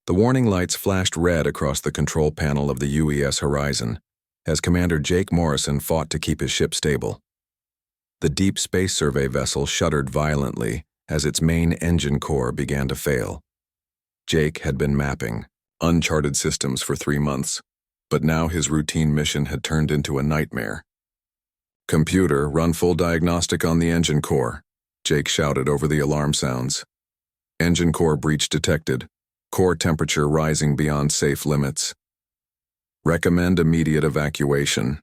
The warning lights flashed red across the control panel of the UES Horizon as Commander Jake Morrison fought to keep his ship stable. The Deep Space Survey vessel shuddered violently as its main engine core began to fail. Jake had been mapping uncharted systems for 3 months, but now his routine mission had turned into a nightmare. "Computer, run full diagnostic on the engine core," Jake shouted over the alarm sounds. "Engine core breach detected. Core temperature rising beyond safe limits. Recommend immediate evacuation,"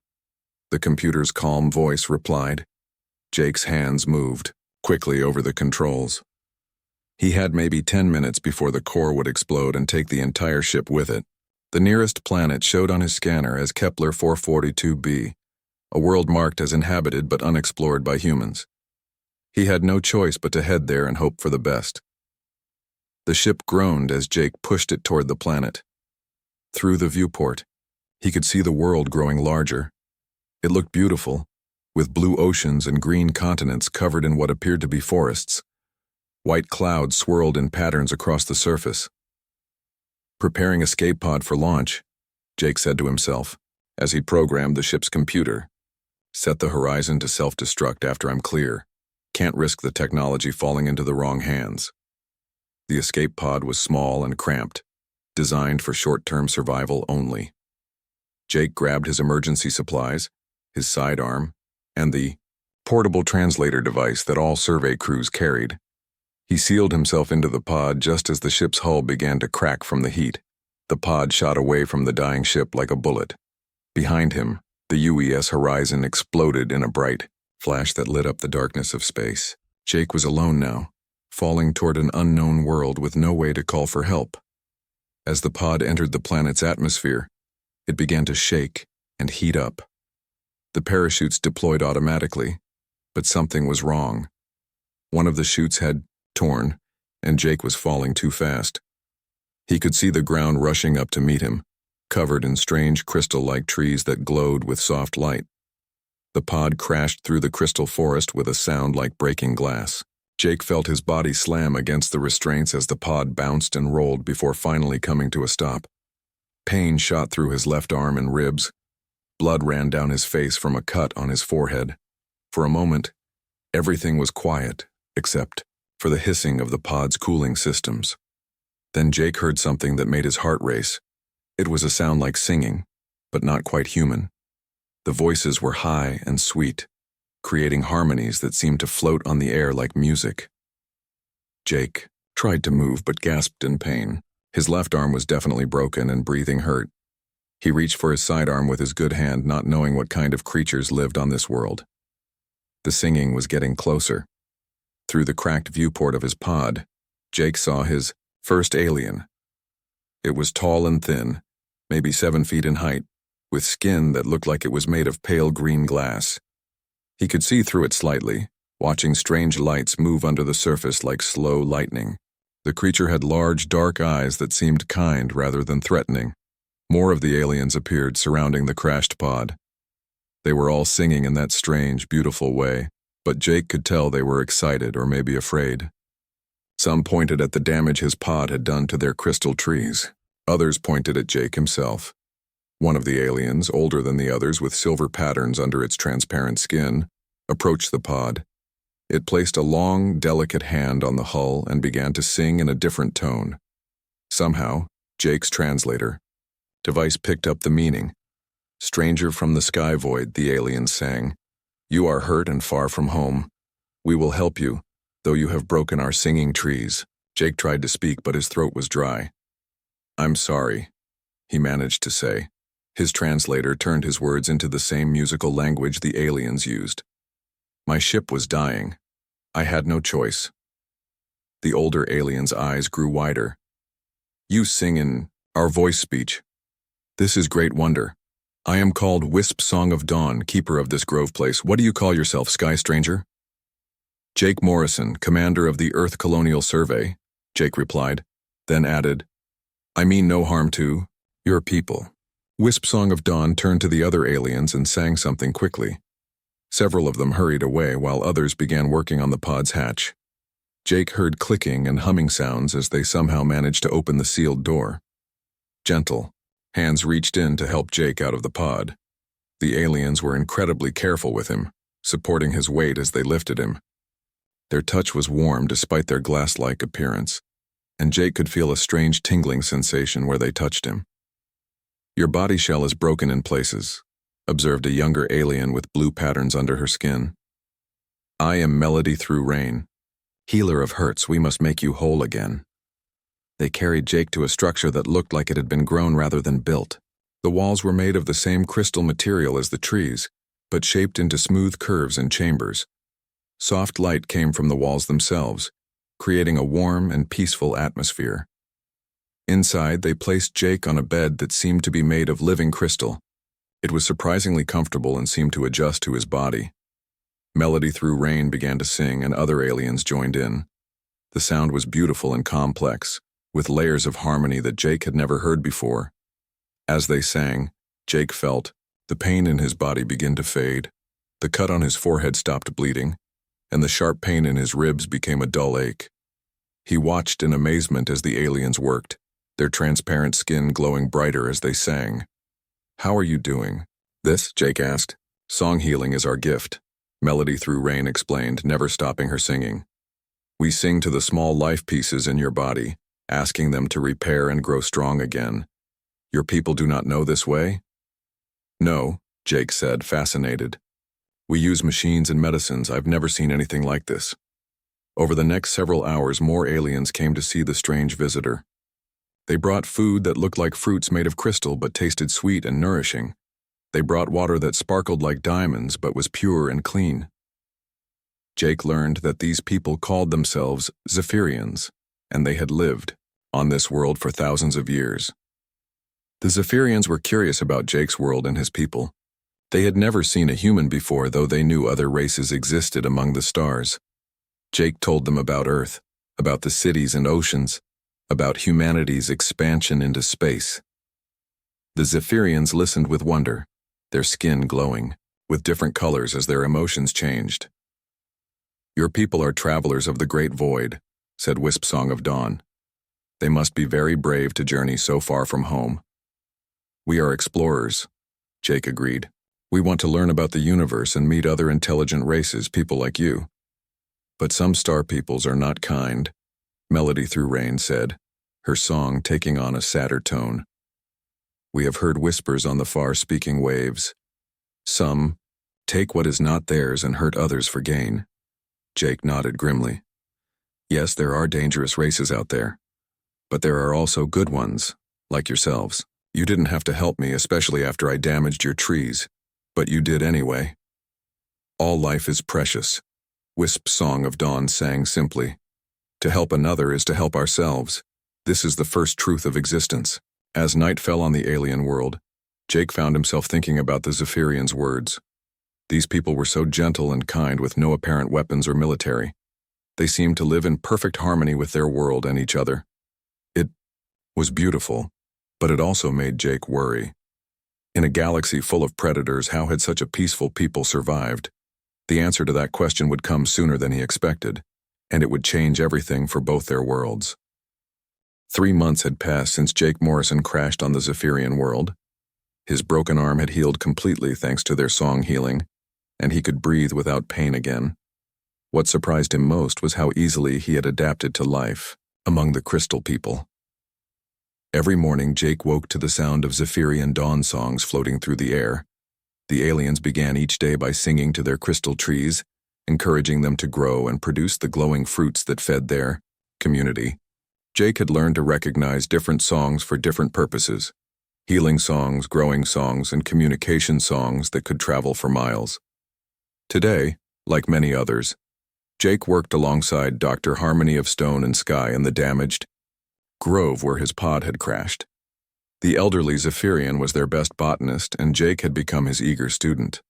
the computer's calm voice replied. Jake's hands moved quickly over the controls. He had maybe 10 minutes before the core would explode and take the entire ship with it. The nearest planet showed on his scanner as Kepler 442b, a world marked as inhabited but unexplored by humans. He had no choice but to head there and hope for the best. The ship groaned as Jake pushed it toward the planet. Through the viewport, he could see the world growing larger. It looked beautiful, with blue oceans and green continents covered in what appeared to be forests. White clouds swirled in patterns across the surface. "Preparing escape pod for launch," Jake said to himself, as he programmed the ship's computer. "Set the horizon to self-destruct after I'm clear. Can't risk the technology falling into the wrong hands." The escape pod was small and cramped, designed for short-term survival only. Jake grabbed his emergency supplies, his sidearm, and the portable translator device that all survey crews carried. He sealed himself into the pod just as the ship's hull began to crack from the heat. The pod shot away from the dying ship like a bullet. Behind him, the UES Horizon exploded in a bright flash that lit up the darkness of space. Jake was alone now, falling toward an unknown world with no way to call for help. As the pod entered the planet's atmosphere, it began to shake and heat up. The parachutes deployed automatically, but something was wrong. One of the chutes had torn, and Jake was falling too fast. He could see the ground rushing up to meet him, covered in strange crystal-like trees that glowed with soft light. The pod crashed through the crystal forest with a sound like breaking glass. Jake felt his body slam against the restraints as the pod bounced and rolled before finally coming to a stop. Pain shot through his left arm and ribs. Blood ran down his face from a cut on his forehead. For a moment, everything was quiet, except for the hissing of the pod's cooling systems. Then Jake heard something that made his heart race. It was a sound like singing, but not quite human. The voices were high and sweet, creating harmonies that seemed to float on the air like music. Jake tried to move but gasped in pain. His left arm was definitely broken and breathing hurt. He reached for his sidearm with his good hand, not knowing what kind of creatures lived on this world. The singing was getting closer. Through the cracked viewport of his pod, Jake saw his first alien. It was tall and thin, maybe 7 feet in height, with skin that looked like it was made of pale green glass. He could see through it slightly, watching strange lights move under the surface like slow lightning. The creature had large, dark eyes that seemed kind rather than threatening. More of the aliens appeared surrounding the crashed pod. They were all singing in that strange, beautiful way, but Jake could tell they were excited or maybe afraid. Some pointed at the damage his pod had done to their crystal trees. Others pointed at Jake himself. One of the aliens, older than the others with silver patterns under its transparent skin, approached the pod. It placed a long, delicate hand on the hull and began to sing in a different tone. Somehow, Jake's translator device picked up the meaning. "Stranger from the sky void," the alien sang. "You are hurt and far from home. We will help you, though you have broken our singing trees." Jake tried to speak, but his throat was dry. "I'm sorry," he managed to say. His translator turned his words into the same musical language the aliens used. "My ship was dying. I had no choice." The older alien's eyes grew wider. "You sing in our voice speech. This is great wonder. I am called Wisp Song of Dawn, keeper of this grove place. What do you call yourself, Sky Stranger?" "Jake Morrison, commander of the Earth Colonial Survey," Jake replied, then added, "I mean no harm to your people." Wisp Song of Dawn turned to the other aliens and sang something quickly. Several of them hurried away while others began working on the pod's hatch. Jake heard clicking and humming sounds as they somehow managed to open the sealed door. Gentle, hands reached in to help Jake out of the pod. The aliens were incredibly careful with him, supporting his weight as they lifted him. Their touch was warm despite their glass-like appearance, and Jake could feel a strange tingling sensation where they touched him. "Your body shell is broken in places," observed a younger alien with blue patterns under her skin. "I am Melody Through Rain. Healer of hurts, we must make you whole again." They carried Jake to a structure that looked like it had been grown rather than built. The walls were made of the same crystal material as the trees, but shaped into smooth curves and chambers. Soft light came from the walls themselves, creating a warm and peaceful atmosphere. Inside, they placed Jake on a bed that seemed to be made of living crystal. It was surprisingly comfortable and seemed to adjust to his body. Melody Through Rain began to sing, and other aliens joined in. The sound was beautiful and complex, with layers of harmony that Jake had never heard before. As they sang, Jake felt the pain in his body begin to fade. The cut on his forehead stopped bleeding, and the sharp pain in his ribs became a dull ache. He watched in amazement as the aliens worked, their transparent skin glowing brighter as they sang. "How are you doing?" "This," Jake asked. "Song healing is our gift," Melody Through Rain explained, never stopping her singing. "We sing to the small life pieces in your body, asking them to repair and grow strong again. Your people do not know this way?" "No," Jake said, fascinated. "We use machines and medicines. I've never seen anything like this." Over the next several hours, more aliens came to see the strange visitor. They brought food that looked like fruits made of crystal but tasted sweet and nourishing. They brought water that sparkled like diamonds but was pure and clean. Jake learned that these people called themselves Zephyrians, and they had lived on this world for thousands of years. The Zephyrians were curious about Jake's world and his people. They had never seen a human before, though they knew other races existed among the stars. Jake told them about Earth, about the cities and oceans, about humanity's expansion into space. The Zephyrians listened with wonder, their skin glowing, with different colors as their emotions changed. "Your people are travelers of the great void," said Wisp Song of Dawn. "They must be very brave to journey so far from home." "We are explorers," Jake agreed. "We want to learn about the universe and meet other intelligent races, people like you." "But some star peoples are not kind," Melody Through Rain said, her song taking on a sadder tone. "We have heard whispers on the far-speaking waves. Some take what is not theirs and hurt others for gain." Jake nodded grimly. "Yes, there are dangerous races out there, but there are also good ones, like yourselves. You didn't have to help me, especially after I damaged your trees, but you did anyway." "All life is precious," Wisp Song of Dawn sang simply. "To help another is to help ourselves. This is the first truth of existence." As night fell on the alien world, Jake found himself thinking about the Zephyrians' words. These people were so gentle and kind with no apparent weapons or military. They seemed to live in perfect harmony with their world and each other. It was beautiful, but it also made Jake worry. In a galaxy full of predators, how had such a peaceful people survived? The answer to that question would come sooner than he expected, and it would change everything for both their worlds. 3 months had passed since Jake Morrison crashed on the Zephyrian world. His broken arm had healed completely thanks to their song healing, and he could breathe without pain again. What surprised him most was how easily he had adapted to life among the crystal people. Every morning, Jake woke to the sound of Zephyrian dawn songs floating through the air. The aliens began each day by singing to their crystal trees, encouraging them to grow and produce the glowing fruits that fed their community. Jake had learned to recognize different songs for different purposes: healing songs, growing songs, and communication songs that could travel for miles. Today, like many others, Jake worked alongside Dr. Harmony of Stone and Sky in the damaged grove where his pod had crashed. The elderly Zephyrian was their best botanist, and Jake had become his eager student.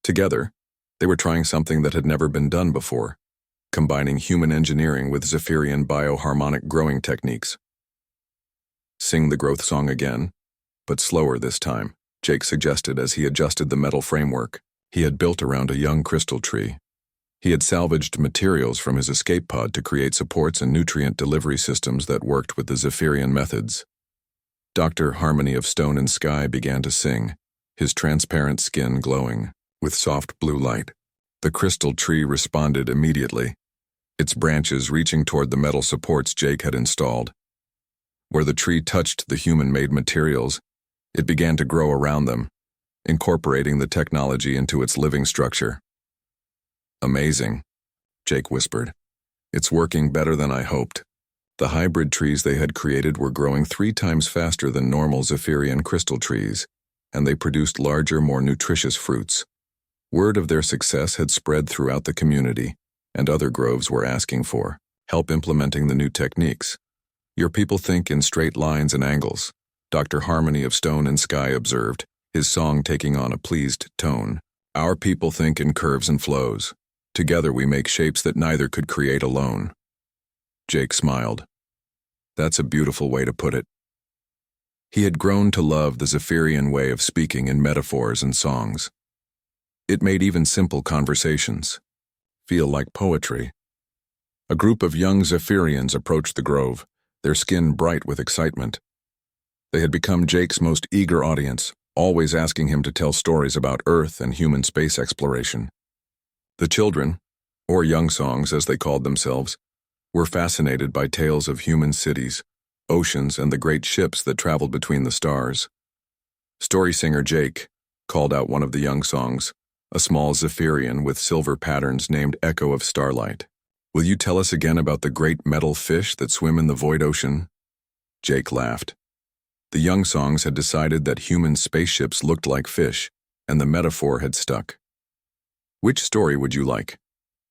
Together, they were trying something that had never been done before: combining human engineering with Zephyrian bioharmonic growing techniques. "Sing the growth song again, but slower this time," Jake suggested as he adjusted the metal framework he had built around a young crystal tree. He had salvaged materials from his escape pod to create supports and nutrient delivery systems that worked with the Zephyrian methods. Dr. Harmony of Stone and Sky began to sing, his transparent skin glowing with soft blue light. The crystal tree responded immediately, its branches reaching toward the metal supports Jake had installed. Where the tree touched the human-made materials, it began to grow around them, incorporating the technology into its living structure. "Amazing," Jake whispered. "It's working better than I hoped." The hybrid trees they had created were growing 3 times faster than normal Zephyrian crystal trees, and they produced larger, more nutritious fruits. Word of their success had spread throughout the community, and other groves were asking for help implementing the new techniques. "Your people think in straight lines and angles," Dr. Harmony of Stone and Sky observed, his song taking on a pleased tone. "Our people think in curves and flows. Together we make shapes that neither could create alone." Jake smiled. "That's a beautiful way to put it." He had grown to love the Zephyrian way of speaking in metaphors and songs. It made even simple conversations feel like poetry. A group of young Zephyrians approached the grove, their skin bright with excitement. They had become Jake's most eager audience, always asking him to tell stories about Earth and human space exploration. The children, or young songs as they called themselves, were fascinated by tales of human cities, oceans, and the great ships that traveled between the stars. Story singer Jake called out one of the young songs, a small Zephyrian with silver patterns named Echo of Starlight. "Will you tell us again about the great metal fish that swim in the void ocean?" Jake laughed. The young songs had decided that human spaceships looked like fish, and the metaphor had stuck. "Which story would you like?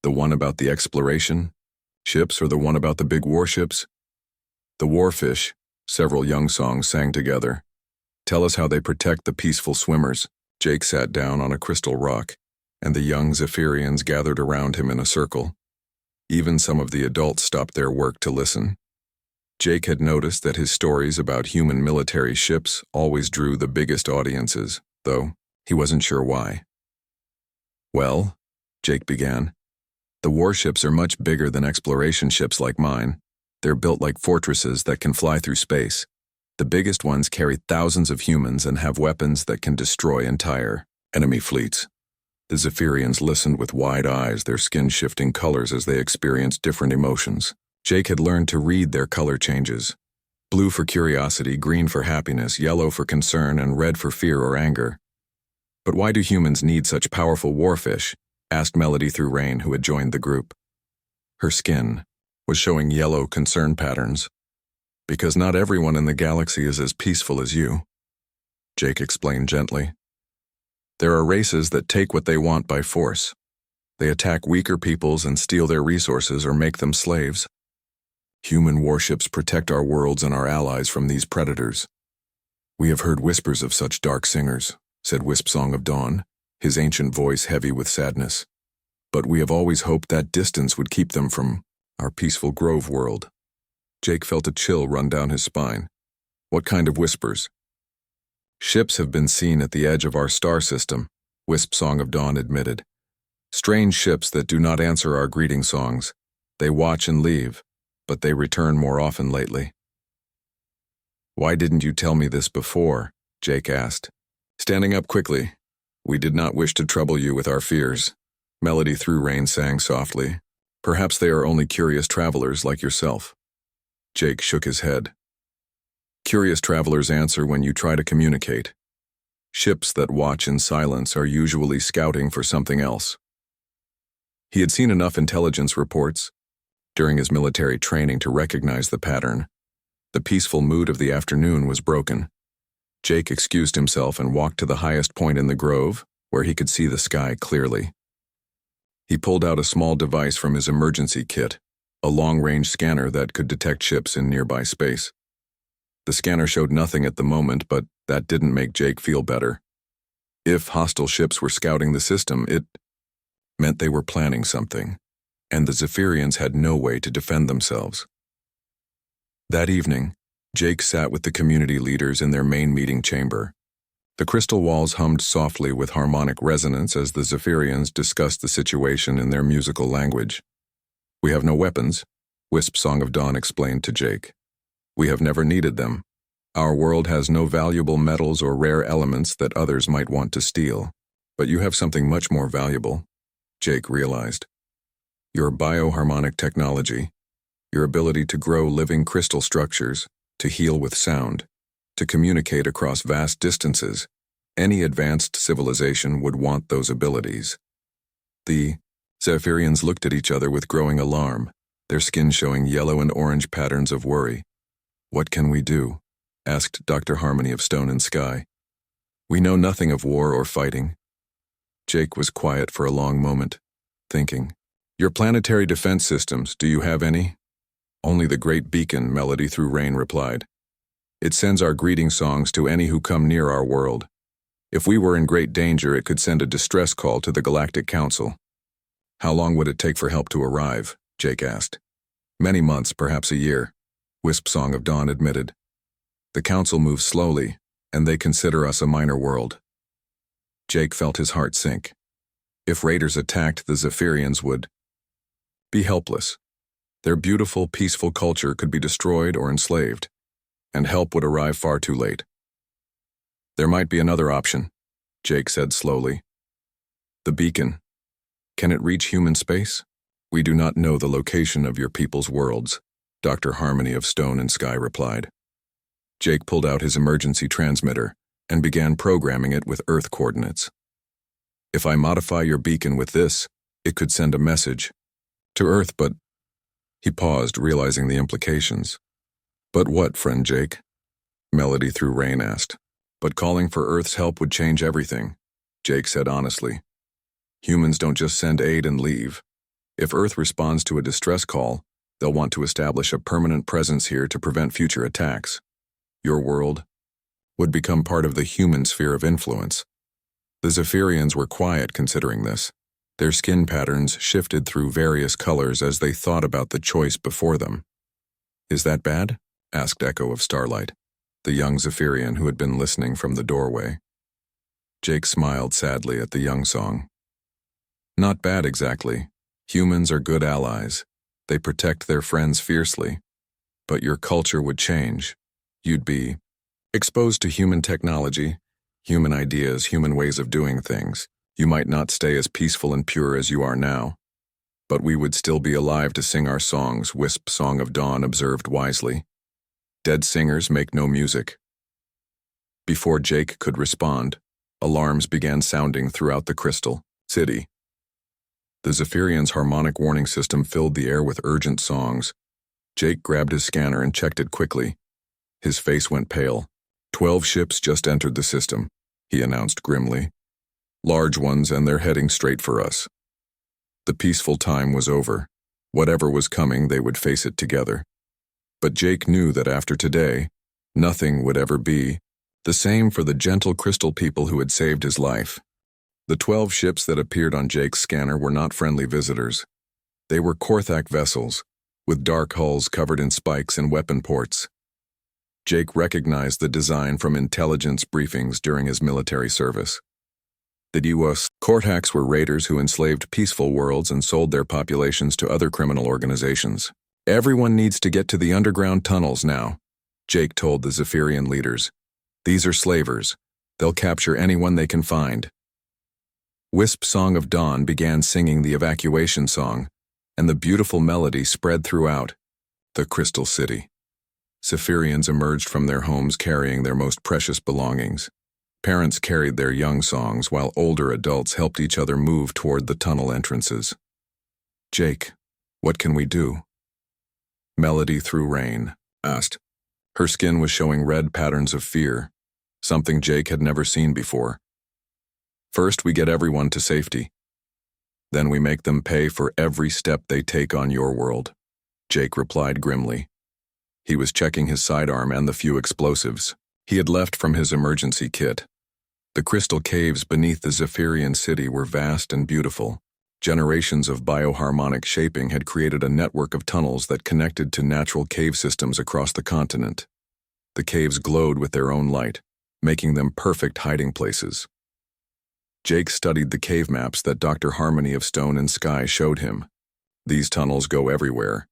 The one about the exploration ships or the one about the big warships?" "The warfish," several young songs sang together. "Tell us how they protect the peaceful swimmers." Jake sat down on a crystal rock, and the young Zephyrians gathered around him in a circle. Even some of the adults stopped their work to listen. Jake had noticed that his stories about human military ships always drew the biggest audiences, though he wasn't sure why. "Well," Jake began, "the warships are much bigger than exploration ships like mine. They're built like fortresses that can fly through space. The biggest ones carry thousands of humans and have weapons that can destroy entire enemy fleets." The Zephyrians listened with wide eyes, their skin shifting colors as they experienced different emotions. Jake had learned to read their color changes. Blue for curiosity, green for happiness, yellow for concern, and red for fear or anger. "But why do humans need such powerful warfish?" asked Melody Through Rain, who had joined the group. Her skin was showing yellow concern patterns. "Because not everyone in the galaxy is as peaceful as you," Jake explained gently. "There are races that take what they want by force. They attack weaker peoples and steal their resources or make them slaves. Human warships protect our worlds and our allies from these predators." "We have heard whispers of such dark singers," said Wisp Song of Dawn, his ancient voice heavy with sadness. "But we have always hoped that distance would keep them from our peaceful grove world." Jake felt a chill run down his spine. "What kind of whispers?" "Ships have been seen at the edge of our star system," Wisp Song of Dawn admitted. "Strange ships that do not answer our greeting songs. They watch and leave, but they return more often lately." "Why didn't you tell me this before?" Jake asked. Standing up quickly, "We did not wish to trouble you with our fears," Melody Through Rain sang softly. "Perhaps they are only curious travelers like yourself." Jake shook his head. "Curious travelers answer when you try to communicate. Ships that watch in silence are usually scouting for something else." He had seen enough intelligence reports during his military training to recognize the pattern. The peaceful mood of the afternoon was broken. Jake excused himself and walked to the highest point in the grove, where he could see the sky clearly. He pulled out a small device from his emergency kit, a long-range scanner that could detect ships in nearby space. The scanner showed nothing at the moment, but that didn't make Jake feel better. If hostile ships were scouting the system, it meant they were planning something, and the Zephyrians had no way to defend themselves. That evening, Jake sat with the community leaders in their main meeting chamber. The crystal walls hummed softly with harmonic resonance as the Zephyrians discussed the situation in their musical language. "We have no weapons," Wisp Song of Dawn explained to Jake. "We have never needed them. Our world has no valuable metals or rare elements that others might want to steal. But you have something much more valuable," Jake realized. "Your bioharmonic technology, your ability to grow living crystal structures, to heal with sound, to communicate across vast distances. Any advanced civilization would want those abilities." The Zephyrians looked at each other with growing alarm, their skin showing yellow and orange patterns of worry. "What can we do?" asked Dr. Harmony of Stone and Sky. "We know nothing of war or fighting." Jake was quiet for a long moment, thinking. "Your planetary defense systems, do you have any?" "Only the great beacon," Melody Through Rain replied. "It sends our greeting songs to any who come near our world. If we were in great danger, it could send a distress call to the Galactic Council." "How long would it take for help to arrive?" Jake asked. "Many months, perhaps a year," Wisp Song of Dawn admitted. "The Council moves slowly, and they consider us a minor world." Jake felt his heart sink. If raiders attacked, the Zephyrians would be helpless. Their beautiful, peaceful culture could be destroyed or enslaved, and help would arrive far too late. "There might be another option," Jake said slowly. "The beacon. Can it reach human space?" "We do not know the location of your people's worlds," Dr. Harmony of Stone and Sky replied. Jake pulled out his emergency transmitter and began programming it with Earth coordinates. "If I modify your beacon with this, it could send a message to Earth, but..." He paused, realizing the implications. "But what, friend Jake?" Melody Through Rain asked. "But calling for Earth's help would change everything," Jake said honestly. "Humans don't just send aid and leave. If Earth responds to a distress call, they'll want to establish a permanent presence here to prevent future attacks. Your world would become part of the human sphere of influence." The Zephyrians were quiet considering this. Their skin patterns shifted through various colors as they thought about the choice before them. "Is that bad?" asked Echo of Starlight, the young Zephyrian who had been listening from the doorway. Jake smiled sadly at the young song. "Not bad exactly. Humans are good allies. They protect their friends fiercely. But your culture would change. You'd be exposed to human technology, human ideas, human ways of doing things. You might not stay as peaceful and pure as you are now. But we would still be alive to sing our songs," Wisp Song of Dawn observed wisely. "Dead singers make no music." Before Jake could respond, alarms began sounding throughout the Crystal City. The Zephyrians' harmonic warning system filled the air with urgent songs. Jake grabbed his scanner and checked it quickly. His face went pale. 12 ships just entered the system," he announced grimly. "Large ones, and they're heading straight for us." The peaceful time was over. Whatever was coming, they would face it together. But Jake knew that after today, nothing would ever be the same for the gentle crystal people who had saved his life. The 12 ships that appeared on Jake's scanner were not friendly visitors. They were Korthak vessels, with dark hulls covered in spikes and weapon ports. Jake recognized the design from intelligence briefings during his military service. The US Korthaks were raiders who enslaved peaceful worlds and sold their populations to other criminal organizations. "Everyone needs to get to the underground tunnels now," Jake told the Zephyrian leaders. "These are slavers. They'll capture anyone they can find." Wisp Song of Dawn began singing the evacuation song, and the beautiful melody spread throughout the Crystal City. Zephyrians emerged from their homes carrying their most precious belongings. Parents carried their young songs while older adults helped each other move toward the tunnel entrances. "Jake, what can we do?" Melody Through Rain asked. Her skin was showing red patterns of fear, something Jake had never seen before. "First, we get everyone to safety. Then we make them pay for every step they take on your world," Jake replied grimly. He was checking his sidearm and the few explosives he had left from his emergency kit. The crystal caves beneath the Zephyrian city were vast and beautiful. Generations of bioharmonic shaping had created a network of tunnels that connected to natural cave systems across the continent. The caves glowed with their own light, making them perfect hiding places. Jake studied the cave maps that Dr. Harmony of Stone and Sky showed him. These tunnels go everywhere.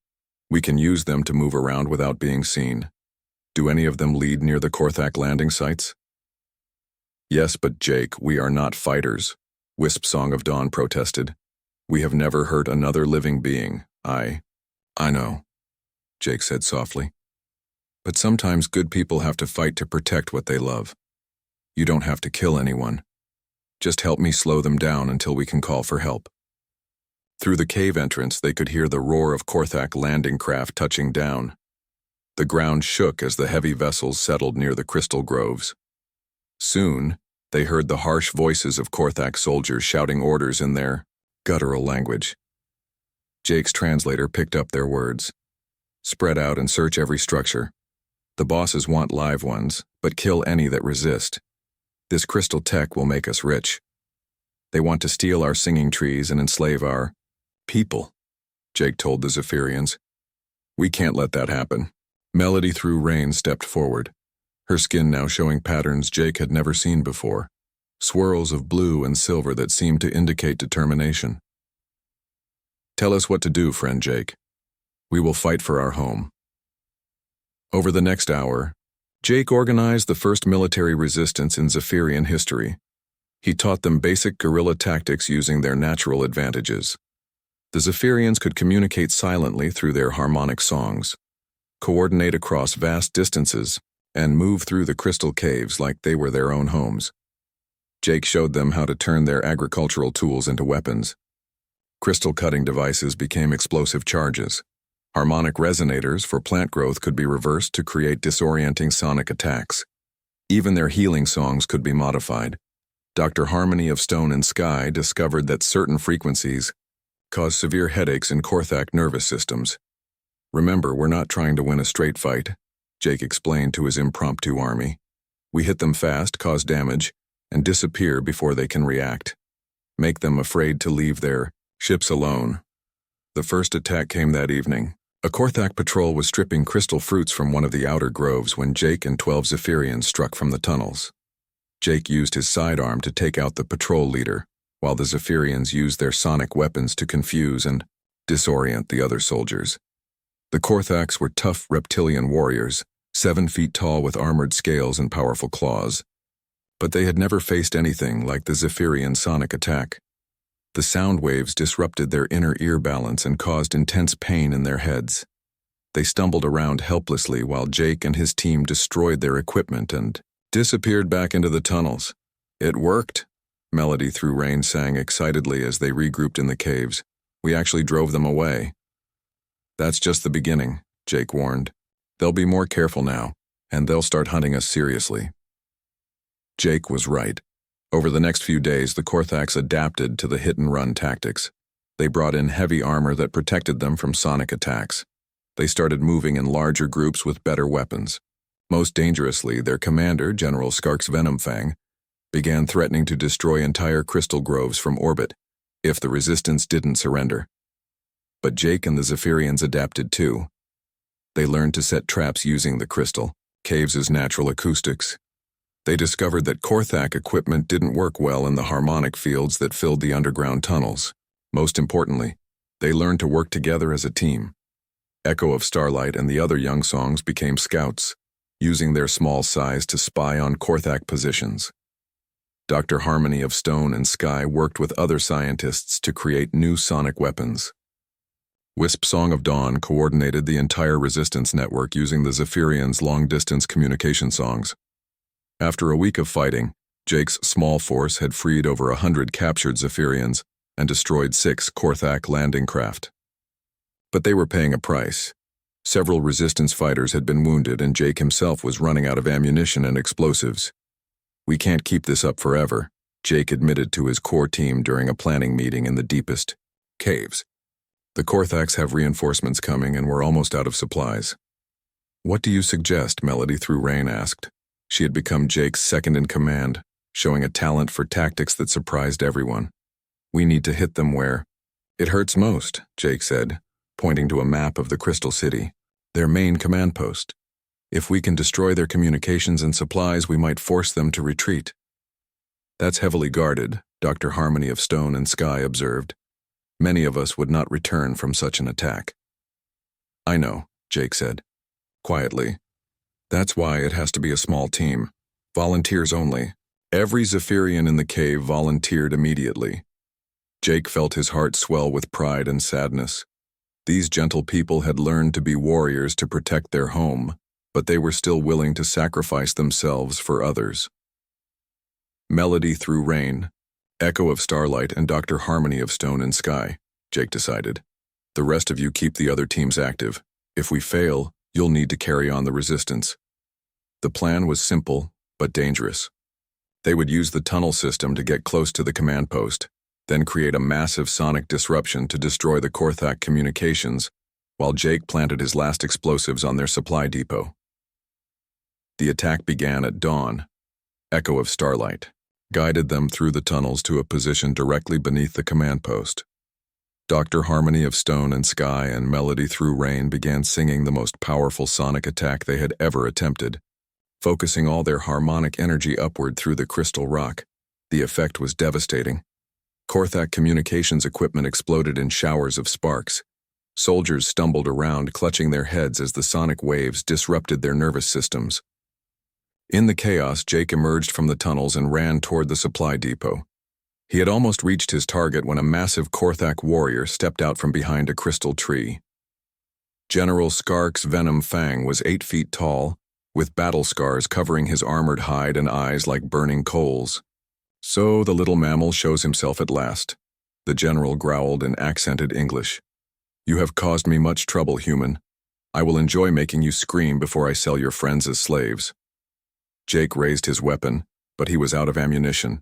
We can use them to move around without being seen. Do any of them lead near the Korthak landing sites? Yes, but Jake, we are not fighters, Wisp Song of Dawn protested. We have never hurt another living being. I know, Jake said softly. But sometimes good people have to fight to protect what they love. You don't have to kill anyone. Just help me slow them down until we can call for help. Through the cave entrance, they could hear the roar of Korthak landing craft touching down. The ground shook as the heavy vessels settled near the crystal groves. Soon, they heard the harsh voices of Korthak soldiers shouting orders in their guttural language. Jake's translator picked up their words. Spread out and search every structure. The bosses want live ones, but kill any that resist. This crystal tech will make us rich. They want to steal our singing trees and enslave our people, Jake told the Zephyrians. We can't let that happen. Melody Through Rain stepped forward, her skin now showing patterns Jake had never seen before, swirls of blue and silver that seemed to indicate determination. Tell us what to do, friend Jake. We will fight for our home. Over the next hour, Jake organized the first military resistance in Zephyrian history. He taught them basic guerrilla tactics using their natural advantages. The Zephyrians could communicate silently through their harmonic songs, coordinate across vast distances, and move through the crystal caves like they were their own homes. Jake showed them how to turn their agricultural tools into weapons. Crystal cutting devices became explosive charges. Harmonic resonators for plant growth could be reversed to create disorienting sonic attacks. Even their healing songs could be modified. Dr. Harmony of Stone and Sky discovered that certain frequencies cause severe headaches in Korthak nervous systems. Remember, we're not trying to win a straight fight, Jake explained to his impromptu army. We hit them fast, cause damage, and disappear before they can react. Make them afraid to leave their ships alone. The first attack came that evening. A Korthak patrol was stripping crystal fruits from one of the outer groves when Jake and 12 Zephyrians struck from the tunnels. Jake used his sidearm to take out the patrol leader, while the Zephyrians used their sonic weapons to confuse and disorient the other soldiers. The Korthaks were tough reptilian warriors, 7 feet tall with armored scales and powerful claws. But they had never faced anything like the Zephyrian sonic attack. The sound waves disrupted their inner ear balance and caused intense pain in their heads. They stumbled around helplessly while Jake and his team destroyed their equipment and disappeared back into the tunnels. It worked, Melody Through Rain sang excitedly as they regrouped in the caves. We actually drove them away. That's just the beginning, Jake warned. They'll be more careful now, and they'll start hunting us seriously. Jake was right. Over the next few days, the Korthaks adapted to the hit-and-run tactics. They brought in heavy armor that protected them from sonic attacks. They started moving in larger groups with better weapons. Most dangerously, their commander, General Skark's Venomfang, began threatening to destroy entire crystal groves from orbit if the resistance didn't surrender. But Jake and the Zephyrians adapted too. They learned to set traps using the crystal, caves' natural acoustics. They discovered that Korthak equipment didn't work well in the harmonic fields that filled the underground tunnels. Most importantly, they learned to work together as a team. Echo of Starlight and the other young songs became scouts, using their small size to spy on Korthak positions. Dr. Harmony of Stone and Sky worked with other scientists to create new sonic weapons. Wisp Song of Dawn coordinated the entire resistance network using the Zephyrians' long-distance communication songs. After a week of fighting, Jake's small force had freed over 100 captured Zephyrians and destroyed 6 Korthak landing craft. But they were paying a price. Several resistance fighters had been wounded and Jake himself was running out of ammunition and explosives. We can't keep this up forever, Jake admitted to his core team during a planning meeting in the deepest caves. The Korthaks have reinforcements coming and we're almost out of supplies. What do you suggest? Melody Through Rain asked. She had become Jake's second-in-command, showing a talent for tactics that surprised everyone. We need to hit them where it hurts most, Jake said, pointing to a map of the Crystal City, their main command post. If we can destroy their communications and supplies, we might force them to retreat. That's heavily guarded, Dr. Harmony of Stone and Sky observed. Many of us would not return from such an attack. I know, Jake said, quietly. That's why it has to be a small team. Volunteers only. Every Zephyrian in the cave volunteered immediately. Jake felt his heart swell with pride and sadness. These gentle people had learned to be warriors to protect their home, but they were still willing to sacrifice themselves for others. Melody through rain, Echo of Starlight, and Dr. Harmony of Stone and Sky, Jake decided. The rest of you keep the other teams active. If we fail, you'll need to carry on the resistance. The plan was simple, but dangerous. They would use the tunnel system to get close to the command post, then create a massive sonic disruption to destroy the Korthak communications, while Jake planted his last explosives on their supply depot. The attack began at dawn. Echo of Starlight guided them through the tunnels to a position directly beneath the command post. Dr. Harmony of Stone and Sky and Melody Through Rain began singing the most powerful sonic attack they had ever attempted, focusing all their harmonic energy upward through the crystal rock. The effect was devastating. Korthak communications equipment exploded in showers of sparks. Soldiers stumbled around, clutching their heads as the sonic waves disrupted their nervous systems. In the chaos, Jake emerged from the tunnels and ran toward the supply depot. He had almost reached his target when a massive Korthak warrior stepped out from behind a crystal tree. General Skark's Venom Fang was 8 feet tall, with battle scars covering his armored hide and eyes like burning coals. So the little mammal shows himself at last, the general growled in accented English. You have caused me much trouble, human. I will enjoy making you scream before I sell your friends as slaves. Jake raised his weapon, but he was out of ammunition.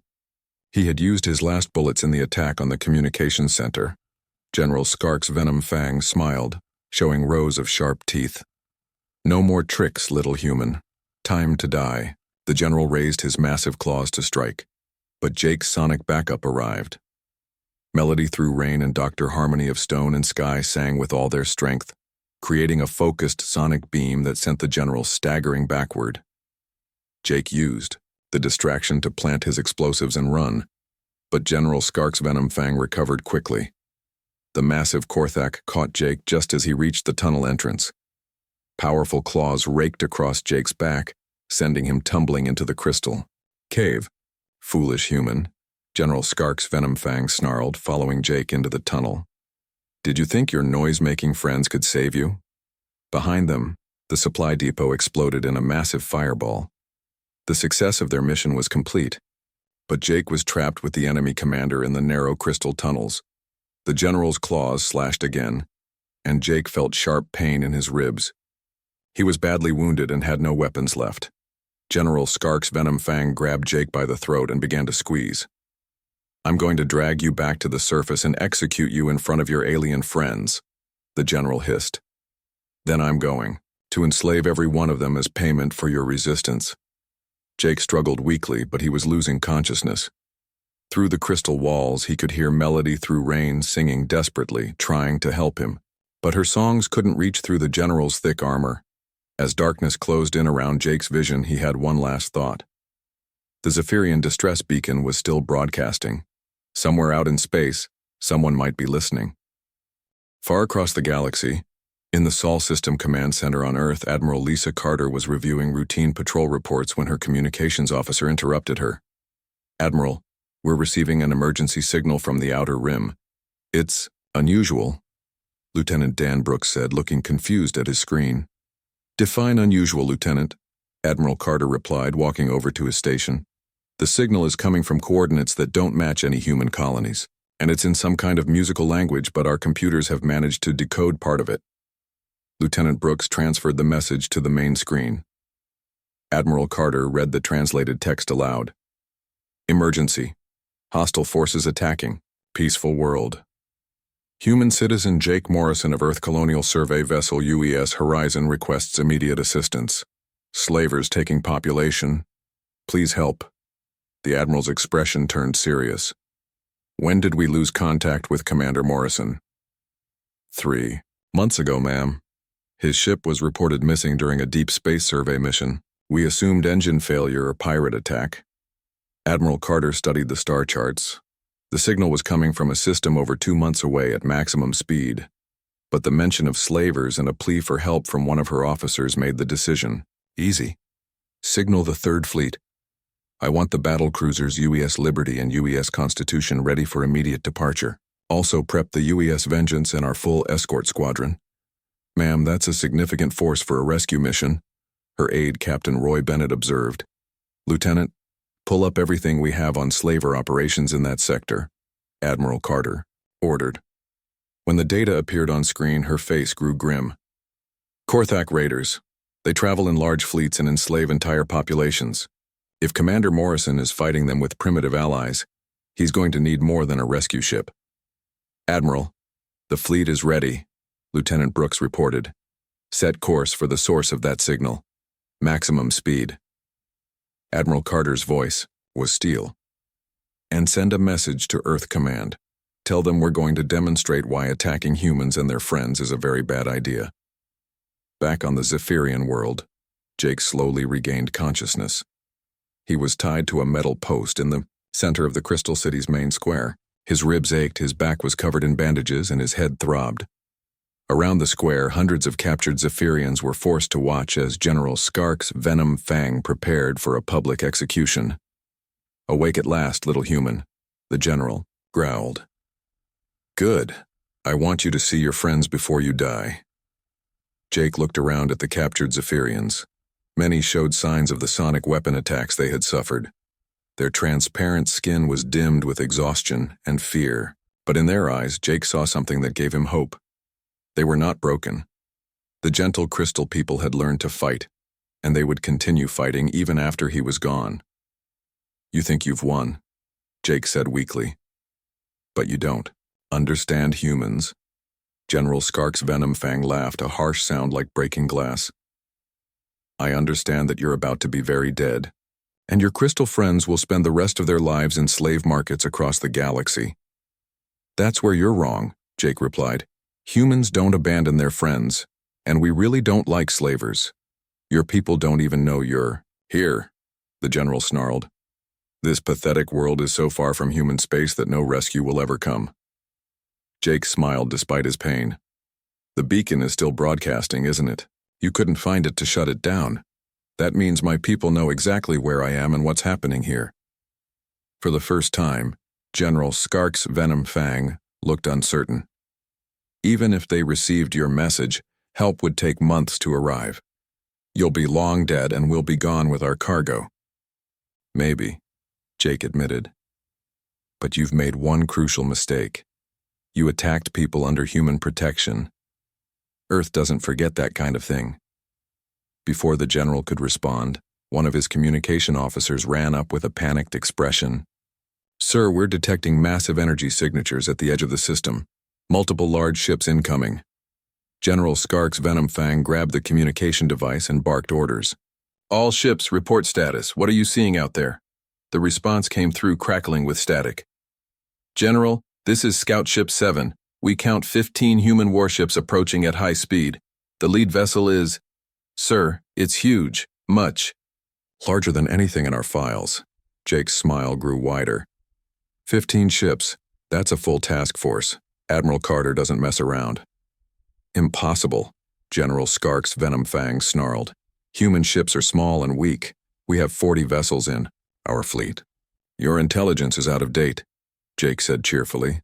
He had used his last bullets in the attack on the communications center. General Skark's Venom Fang smiled, showing rows of sharp teeth. No more tricks, little human. Time to die. The general raised his massive claws to strike, but Jake's sonic backup arrived. Melody Through Rain and Dr. Harmony of Stone and Sky sang with all their strength, creating a focused sonic beam that sent the general staggering backward. Jake used the distraction to plant his explosives and run, but General Skark's Venom Fang recovered quickly. The massive Korthak caught Jake just as he reached the tunnel entrance. Powerful claws raked across Jake's back, sending him tumbling into the crystal cave. Foolish human, General Skark's Venom Fang snarled, following Jake into the tunnel. Did you think your noise-making friends could save you? Behind them, the supply depot exploded in a massive fireball. The success of their mission was complete, but Jake was trapped with the enemy commander in the narrow crystal tunnels. The general's claws slashed again, and Jake felt sharp pain in his ribs. He was badly wounded and had no weapons left. General Skark's Venom Fang grabbed Jake by the throat and began to squeeze. I'm going to drag you back to the surface and execute you in front of your alien friends, the general hissed. Then I'm going to enslave every one of them as payment for your resistance. Jake struggled weakly, but he was losing consciousness. Through the crystal walls, he could hear Melody Through Rain singing desperately, trying to help him. But her songs couldn't reach through the general's thick armor. As darkness closed in around Jake's vision, he had one last thought. The Zephyrian distress beacon was still broadcasting. Somewhere out in space, someone might be listening. Far across the galaxy, in the Sol System Command Center on Earth, Admiral Lisa Carter was reviewing routine patrol reports when her communications officer interrupted her. Admiral, we're receiving an emergency signal from the Outer Rim. It's unusual, Lieutenant Dan Brooks said, looking confused at his screen. Define unusual, Lieutenant, Admiral Carter replied, walking over to his station. The signal is coming from coordinates that don't match any human colonies, and it's in some kind of musical language, but our computers have managed to decode part of it. Lieutenant Brooks transferred the message to the main screen. Admiral Carter read the translated text aloud. Emergency. Hostile forces attacking. Peaceful world. Human citizen Jake Morrison of Earth Colonial Survey Vessel UES Horizon requests immediate assistance. Slavers taking population. Please help. The Admiral's expression turned serious. When did we lose contact with Commander Morrison? 3 months ago, ma'am. His ship was reported missing during a deep space survey mission. We assumed engine failure or pirate attack. Admiral Carter studied the star charts. The signal was coming from a system over 2 months away at maximum speed. But the mention of slavers and a plea for help from one of her officers made the decision easy. Signal the Third Fleet. I want the battle cruisers UES Liberty and UES Constitution ready for immediate departure. Also prep the UES Vengeance and our full escort squadron. Ma'am, that's a significant force for a rescue mission, her aide Captain Roy Bennett observed. Lieutenant, pull up everything we have on slaver operations in that sector, Admiral Carter ordered. When the data appeared on screen, her face grew grim. Korthak raiders. They travel in large fleets and enslave entire populations. If Commander Morrison is fighting them with primitive allies, he's going to need more than a rescue ship. Admiral, the fleet is ready, Lieutenant Brooks reported. Set course for the source of that signal. Maximum speed. Admiral Carter's voice was steel. And send a message to Earth Command. Tell them we're going to demonstrate why attacking humans and their friends is a very bad idea. Back on the Zephyrian world, Jake slowly regained consciousness. He was tied to a metal post in the center of the Crystal City's main square. His ribs ached, his back was covered in bandages, and his head throbbed. Around the square, hundreds of captured Zephyrians were forced to watch as General Skark's Venom Fang prepared for a public execution. Awake at last, little human, the general growled. Good. I want you to see your friends before you die. Jake looked around at the captured Zephyrians. Many showed signs of the sonic weapon attacks they had suffered. Their transparent skin was dimmed with exhaustion and fear, but in their eyes, Jake saw something that gave him hope. They were not broken. The gentle crystal people had learned to fight, and they would continue fighting even after he was gone. You think you've won, Jake said weakly. But you don't. Understand humans? General Skark's Venom Fang laughed, a harsh sound like breaking glass. I understand that you're about to be very dead, and your crystal friends will spend the rest of their lives in slave markets across the galaxy. That's where you're wrong, Jake replied. Humans don't abandon their friends, and we really don't like slavers. Your people don't even know you're here, the general snarled. This pathetic world is so far from human space that no rescue will ever come. Jake smiled despite his pain. The beacon is still broadcasting, isn't it? You couldn't find it to shut it down. That means my people know exactly where I am and what's happening here. For the first time, General Skark's Venom Fang looked uncertain. Even if they received your message, help would take months to arrive. You'll be long dead and we'll be gone with our cargo. Maybe, Jake admitted. But you've made one crucial mistake. You attacked people under human protection. Earth doesn't forget that kind of thing. Before the general could respond, one of his communication officers ran up with a panicked expression. Sir, we're detecting massive energy signatures at the edge of the system. Multiple large ships incoming. General Skark's Venom Fang grabbed the communication device and barked orders. All ships, report status. What are you seeing out there? The response came through crackling with static. General, this is Scout Ship 7. We count 15 human warships approaching at high speed. The lead vessel is... Sir, it's huge. Much. Larger than anything in our files. Jake's smile grew wider. 15 ships. That's a full task force. Admiral Carter doesn't mess around. Impossible, General Skark's Venom Fang snarled. Human ships are small and weak. We have 40 vessels in our fleet. Your intelligence is out of date, Jake said cheerfully.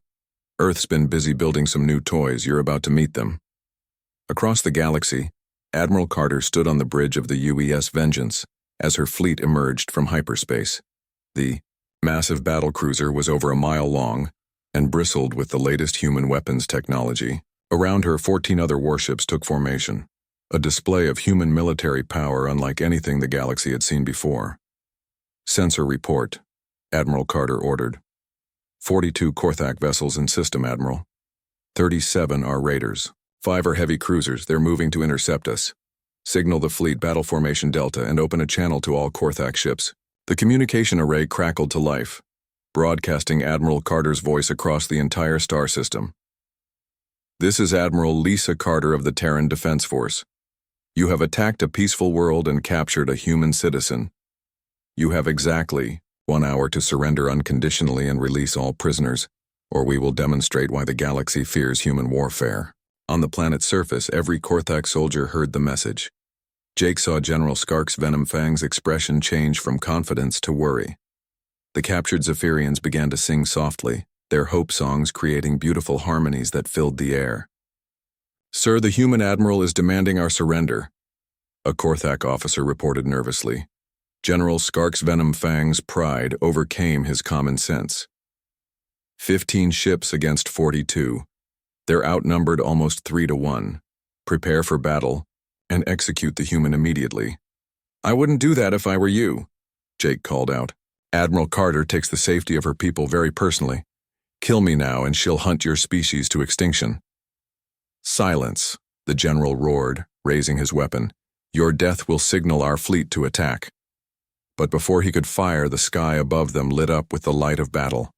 Earth's been busy building some new toys. You're about to meet them. Across the galaxy, Admiral Carter stood on the bridge of the UES Vengeance as her fleet emerged from hyperspace. The massive battlecruiser was over a mile long and bristled with the latest human weapons technology. Around her, 14 other warships took formation, a display of human military power unlike anything the galaxy had seen before. Sensor report, Admiral Carter ordered. 42 Korthak vessels in system, Admiral. 37 are raiders. 5 are heavy cruisers. They're moving to intercept us. Signal the fleet battle formation Delta and open a channel to all Korthak ships. The communication array crackled to life, broadcasting Admiral Carter's voice across the entire star system. This is Admiral Lisa Carter of the Terran Defense Force. You have attacked a peaceful world and captured a human citizen. You have exactly 1 hour to surrender unconditionally and release all prisoners, or we will demonstrate why the galaxy fears human warfare. On the planet's surface, every Korthak soldier heard the message. Jake saw General Skark's Venom Fang's expression change from confidence to worry. The captured Zephyrians began to sing softly, their hope songs creating beautiful harmonies that filled the air. "Sir, the human admiral is demanding our surrender," a Korthak officer reported nervously. General Skark's Venom Fang's pride overcame his common sense. 15 ships against 42. They're outnumbered almost 3-1. Prepare for battle and execute the human immediately. "I wouldn't do that if I were you," Jake called out. "Admiral Carter takes the safety of her people very personally. Kill me now and she'll hunt your species to extinction." "Silence," the general roared, raising his weapon. "Your death will signal our fleet to attack." But before he could fire, the sky above them lit up with the light of battle.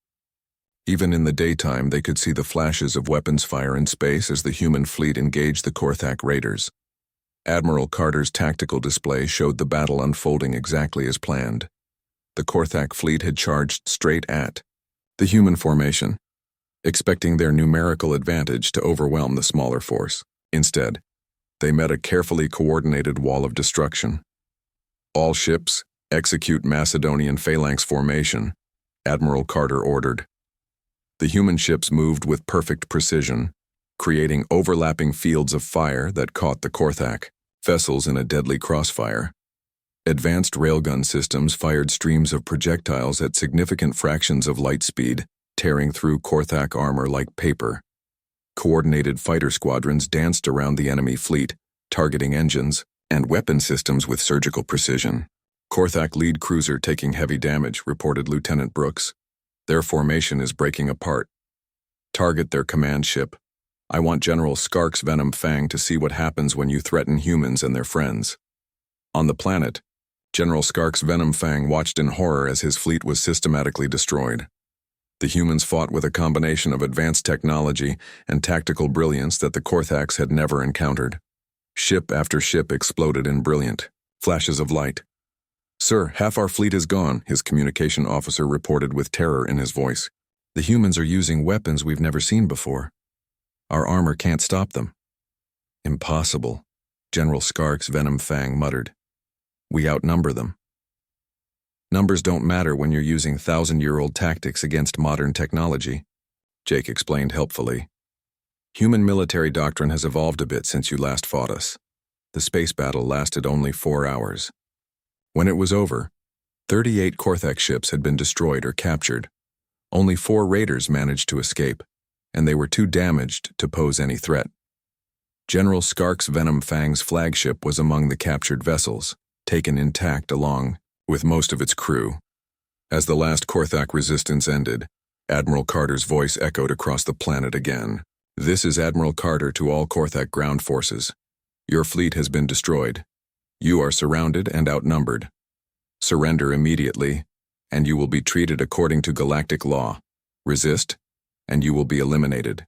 Even in the daytime, they could see the flashes of weapons fire in space as the human fleet engaged the Korthak raiders. Admiral Carter's tactical display showed the battle unfolding exactly as planned. The Korthak fleet had charged straight at the human formation, expecting their numerical advantage to overwhelm the smaller force. Instead, they met a carefully coordinated wall of destruction. "All ships, execute Macedonian phalanx formation," Admiral Carter ordered. The human ships moved with perfect precision, creating overlapping fields of fire that caught the Korthak vessels in a deadly crossfire. Advanced railgun systems fired streams of projectiles at significant fractions of light speed, tearing through Korthak armor like paper. Coordinated fighter squadrons danced around the enemy fleet, targeting engines and weapon systems with surgical precision. "Korthak lead cruiser taking heavy damage," reported Lieutenant Brooks. "Their formation is breaking apart. Target their command ship. I want General Skark's Venom Fang to see what happens when you threaten humans and their friends." On the planet, General Skark's Venom Fang watched in horror as his fleet was systematically destroyed. The humans fought with a combination of advanced technology and tactical brilliance that the Korthaks had never encountered. Ship after ship exploded in brilliant flashes of light. "Sir, half our fleet is gone," his communication officer reported with terror in his voice. "The humans are using weapons we've never seen before. Our armor can't stop them." "Impossible," General Skark's Venom Fang muttered. "We outnumber them." "Numbers don't matter when you're using 1,000-year-old tactics against modern technology," Jake explained helpfully. "Human military doctrine has evolved a bit since you last fought us. The space battle lasted only 4 hours. When it was over, 38 Korthak ships had been destroyed or captured. Only 4 raiders managed to escape, and they were too damaged to pose any threat. General Skark's Venom Fang's flagship was among the captured vessels, taken intact along with most of its crew. As the last Korthak resistance ended, Admiral Carter's voice echoed across the planet again. "This is Admiral Carter to all Korthak ground forces. Your fleet has been destroyed. You are surrounded and outnumbered. Surrender immediately, and you will be treated according to galactic law. Resist, and you will be eliminated."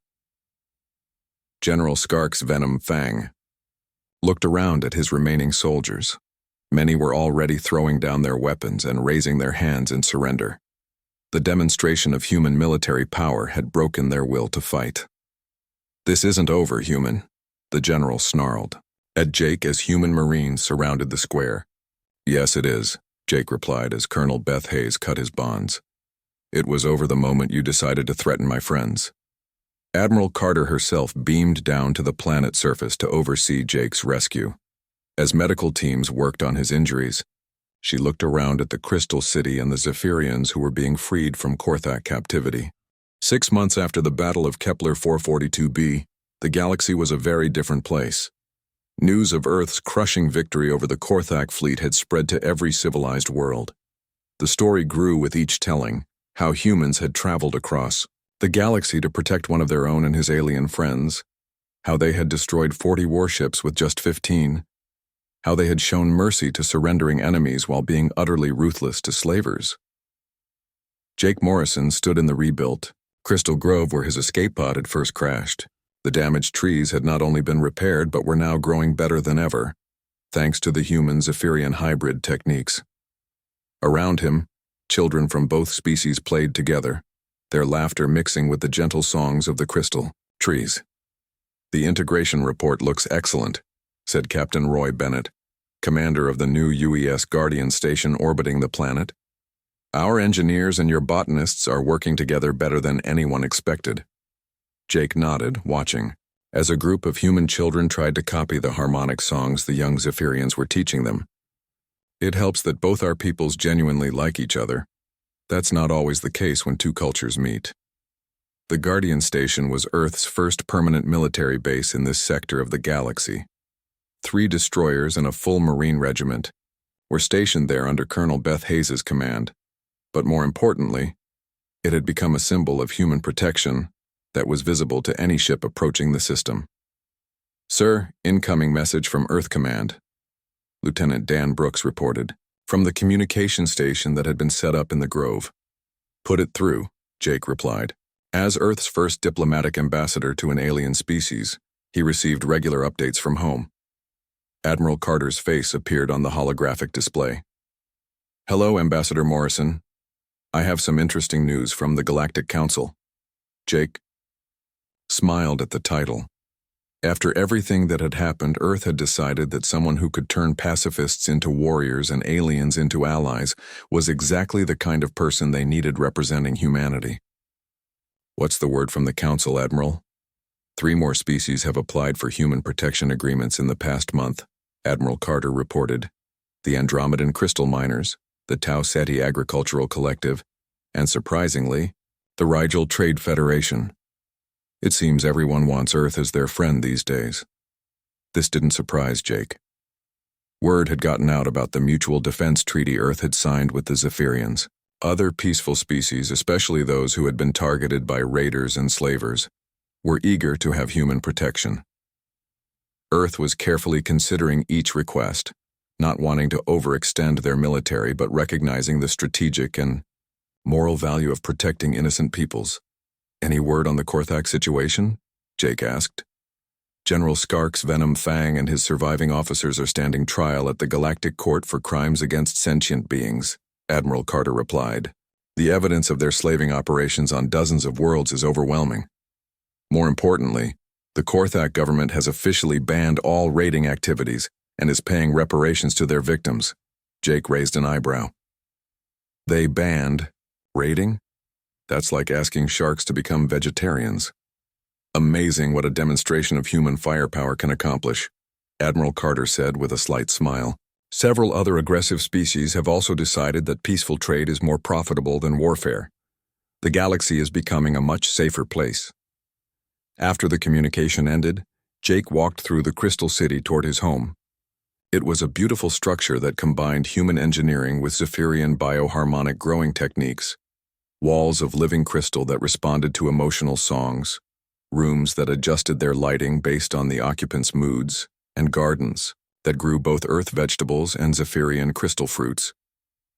General Skark's Venom Fang looked around at his remaining soldiers. Many were already throwing down their weapons and raising their hands in surrender. The demonstration of human military power had broken their will to fight. "This isn't over, human," the general snarled at Jake as human Marines surrounded the square. "Yes, it is," Jake replied as Colonel Beth Hayes cut his bonds. "It was over the moment you decided to threaten my friends." Admiral Carter herself beamed down to the planet's surface to oversee Jake's rescue. As medical teams worked on his injuries, she looked around at the Crystal City and the Zephyrians who were being freed from Korthak captivity. 6 months after the Battle of Kepler 442b, the galaxy was a very different place. News of Earth's crushing victory over the Korthak fleet had spread to every civilized world. The story grew with each telling, how humans had traveled across the galaxy to protect one of their own and his alien friends, how they had destroyed 40 warships with just 15, how they had shown mercy to surrendering enemies while being utterly ruthless to slavers. Jake Morrison stood in the rebuilt Crystal Grove where his escape pod had first crashed. The damaged trees had not only been repaired but were now growing better than ever. thanks to the human-Zephyrian hybrid techniques. Around him, children from both species played together, their laughter mixing with the gentle songs of the crystal trees. "The integration report looks excellent," said Captain Roy Bennett, commander of the new UES Guardian station orbiting the planet. "Our engineers and your botanists are working together better than anyone expected." Jake nodded, watching, as a group of human children tried to copy the harmonic songs the young Zephyrians were teaching them. "It helps that both our peoples genuinely like each other. That's not always the case when two cultures meet." The Guardian Station was Earth's first permanent military base in this sector of the galaxy. 3 destroyers and a full Marine regiment were stationed there under Colonel Beth Hayes' command, but more importantly, it had become a symbol of human protection that was visible to any ship approaching the system. "Sir, incoming message from Earth Command," Lieutenant Dan Brooks reported, from the communication station that had been set up in the grove. "Put it through," Jake replied. As Earth's first diplomatic ambassador to an alien species, he received regular updates from home. Admiral Carter's face appeared on the holographic display. "Hello, Ambassador Morrison. I have some interesting news from the Galactic Council." Jake smiled at the title. After everything that had happened, Earth had decided that someone who could turn pacifists into warriors and aliens into allies was exactly the kind of person they needed representing humanity. "What's the word from the Council, Admiral?" 3 more species have applied for human protection agreements in the past month," Admiral Carter reported. "The Andromedan Crystal Miners, the Tau Ceti Agricultural Collective, and surprisingly, the Rigel Trade Federation. It seems everyone wants Earth as their friend these days." This didn't surprise Jake. Word had gotten out about the mutual defense treaty Earth had signed with the Zephyrians. Other peaceful species, especially those who had been targeted by raiders and slavers, were eager to have human protection. Earth was carefully considering each request, not wanting to overextend their military but recognizing the strategic and moral value of protecting innocent peoples. "Any word on the Korthak situation?" Jake asked. "General Skark's Venom Fang and his surviving officers are standing trial at the Galactic Court for crimes against sentient beings," Admiral Carter replied. "The evidence of their slaving operations on dozens of worlds is overwhelming. More importantly, the Korthak government has officially banned all raiding activities and is paying reparations to their victims." Jake raised an eyebrow. "They banned raiding? That's like asking sharks to become vegetarians." "Amazing what a demonstration of human firepower can accomplish," Admiral Carter said with a slight smile. "Several other aggressive species have also decided that peaceful trade is more profitable than warfare. The galaxy is becoming a much safer place." After the communication ended, Jake walked through the Crystal City toward his home. It was a beautiful structure that combined human engineering with Zephyrian bioharmonic growing techniques. Walls of living crystal that responded to emotional songs, rooms that adjusted their lighting based on the occupants' moods, and gardens that grew both earth vegetables and Zephyrian crystal fruits.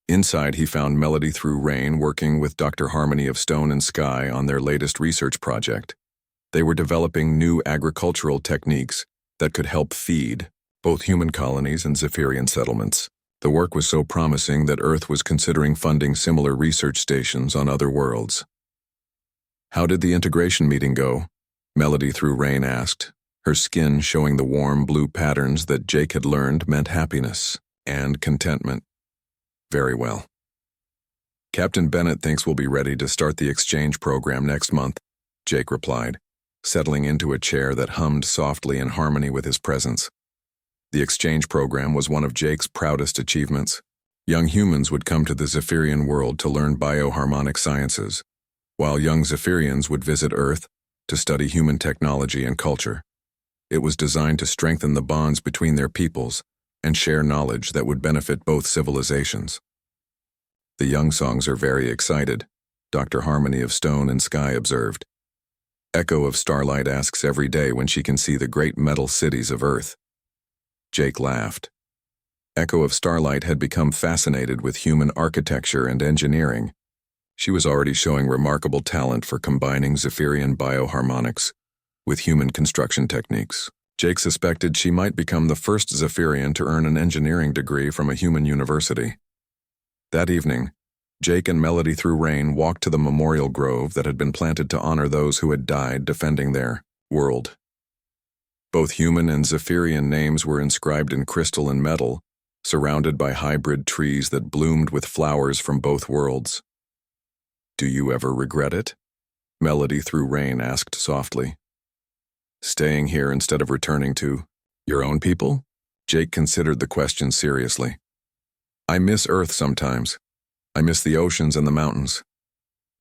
Inside, he found Melody Through Rain working with Dr. Harmony of Stone and Sky on their latest research project. They were developing new agricultural techniques that could help feed both human colonies and Zephyrian settlements. The work was so promising that Earth was considering funding similar research stations on other worlds. "How did the integration meeting go?" Melody Through Rain asked, her skin showing the warm blue patterns that Jake had learned meant happiness and contentment. "Very well. Captain Bennett thinks we'll be ready to start the exchange program next month," Jake replied, settling into a chair that hummed softly in harmony with his presence. The exchange program was one of Jake's proudest achievements. Young humans would come to the Zephyrian world to learn bioharmonic sciences, while young Zephyrians would visit Earth to study human technology and culture. It was designed to strengthen the bonds between their peoples and share knowledge that would benefit both civilizations. "The young songs are very excited," Dr. Harmony of Stone and Sky observed. "Echo of Starlight asks every day when she can see the great metal cities of Earth." Jake laughed. Echo of Starlight had become fascinated with human architecture and engineering. She was already showing remarkable talent for combining Zephyrian bioharmonics with human construction techniques. Jake suspected she might become the first Zephyrian to earn an engineering degree from a human university. That evening, Jake and Melody Through Rain walked to the memorial grove that had been planted to honor those who had died defending their world. Both human and Zephyrian names were inscribed in crystal and metal, surrounded by hybrid trees that bloomed with flowers from both worlds. "Do you ever regret it?" Melody Through Rain asked softly. "Staying here instead of returning to your own people?" Jake considered the question seriously. "I miss Earth sometimes. I miss the oceans and the mountains.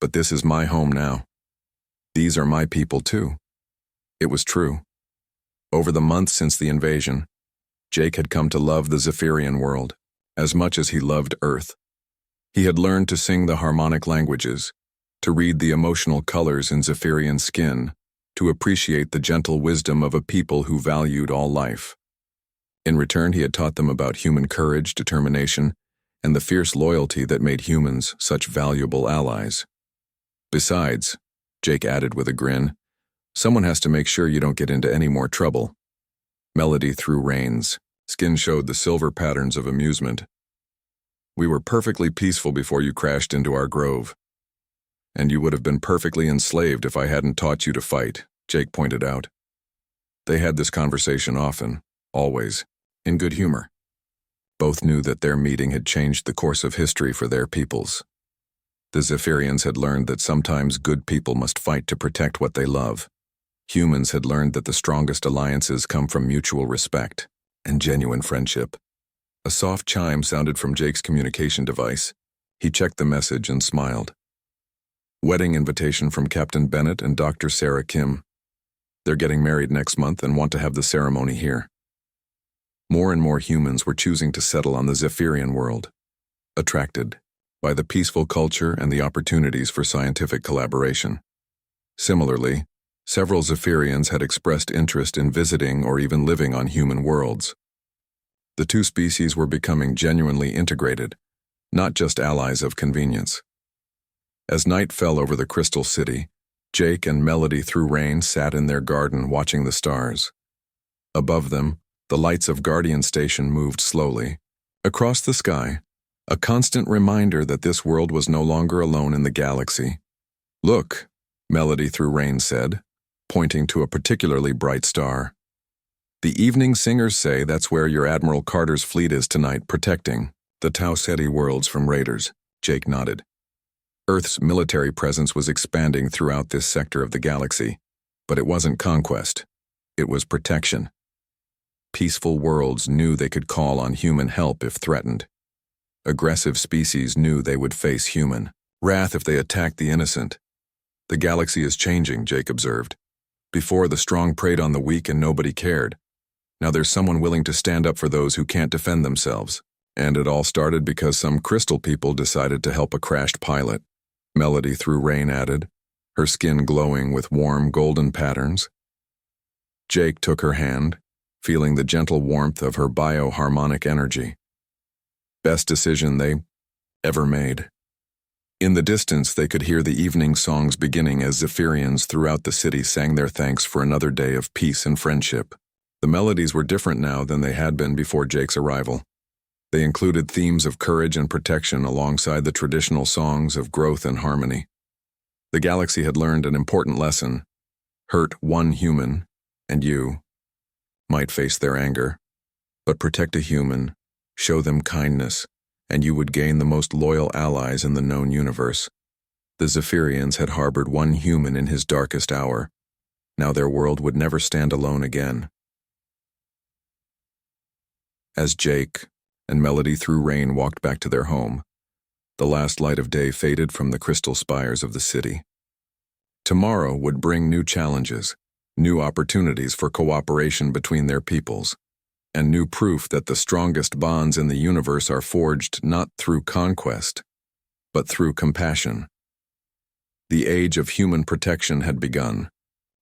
But this is my home now. These are my people too." It was true. Over the months since the invasion, Jake had come to love the Zephyrian world as much as he loved Earth. He had learned to sing the harmonic languages, to read the emotional colors in Zephyrian skin, to appreciate the gentle wisdom of a people who valued all life. In return, he had taught them about human courage, determination, and the fierce loyalty that made humans such valuable allies. Besides, Jake added with a grin, someone has to make sure you don't get into any more trouble. Melody Through Rain's skin showed the silver patterns of amusement. "We were perfectly peaceful before you crashed into our grove. And you would have been perfectly enslaved if I hadn't taught you to fight," Jake pointed out. They had this conversation often, always, in good humor. Both knew that their meeting had changed the course of history for their peoples. The Zephyrians had learned that sometimes good people must fight to protect what they love. Humans had learned that the strongest alliances come from mutual respect and genuine friendship. A soft chime sounded from Jake's communication device. He checked the message and smiled. "Wedding invitation from Captain Bennett and Dr. Sarah Kim. They're getting married next month and want to have the ceremony here." More and more humans were choosing to settle on the Zephyrian world, attracted by the peaceful culture and the opportunities for scientific collaboration. Similarly, several Zephyrians had expressed interest in visiting or even living on human worlds. The two species were becoming genuinely integrated, not just allies of convenience. As night fell over the Crystal City, Jake and Melody Through Rain sat in their garden watching the stars. Above them, the lights of Guardian Station moved slowly. Across the sky, a constant reminder that this world was no longer alone in the galaxy. "Look," Melody Through Rain said, pointing to a particularly bright star. "The evening singers say that's where your Admiral Carter's fleet is tonight, protecting the Tau Ceti worlds from raiders." Jake nodded. Earth's military presence was expanding throughout this sector of the galaxy, but it wasn't conquest. It was protection. Peaceful worlds knew they could call on human help if threatened. Aggressive species knew they would face human wrath if they attacked the innocent. "The galaxy is changing," Jake observed. "Before, the strong preyed on the weak and nobody cared. Now there's someone willing to stand up for those who can't defend themselves. And it all started because some crystal people decided to help a crashed pilot," Melody Through Rain added, her skin glowing with warm golden patterns. Jake took her hand, feeling the gentle warmth of her bioharmonic energy. "Best decision they ever made." In the distance, they could hear the evening songs beginning as Zephyrians throughout the city sang their thanks for another day of peace and friendship. The melodies were different now than they had been before Jake's arrival. They included themes of courage and protection alongside the traditional songs of growth and harmony. The galaxy had learned an important lesson. Hurt one human, and you might face their anger, but protect a human, show them kindness, and you would gain the most loyal allies in the known universe. The Zephyrians had harbored one human in his darkest hour. Now their world would never stand alone again. As Jake and Melody Through Rain walked back to their home, the last light of day faded from the crystal spires of the city. Tomorrow would bring new challenges, new opportunities for cooperation between their peoples, and new proof that the strongest bonds in the universe are forged not through conquest, but through compassion. The age of human protection had begun,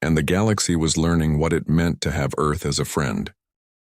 and the galaxy was learning what it meant to have Earth as a friend.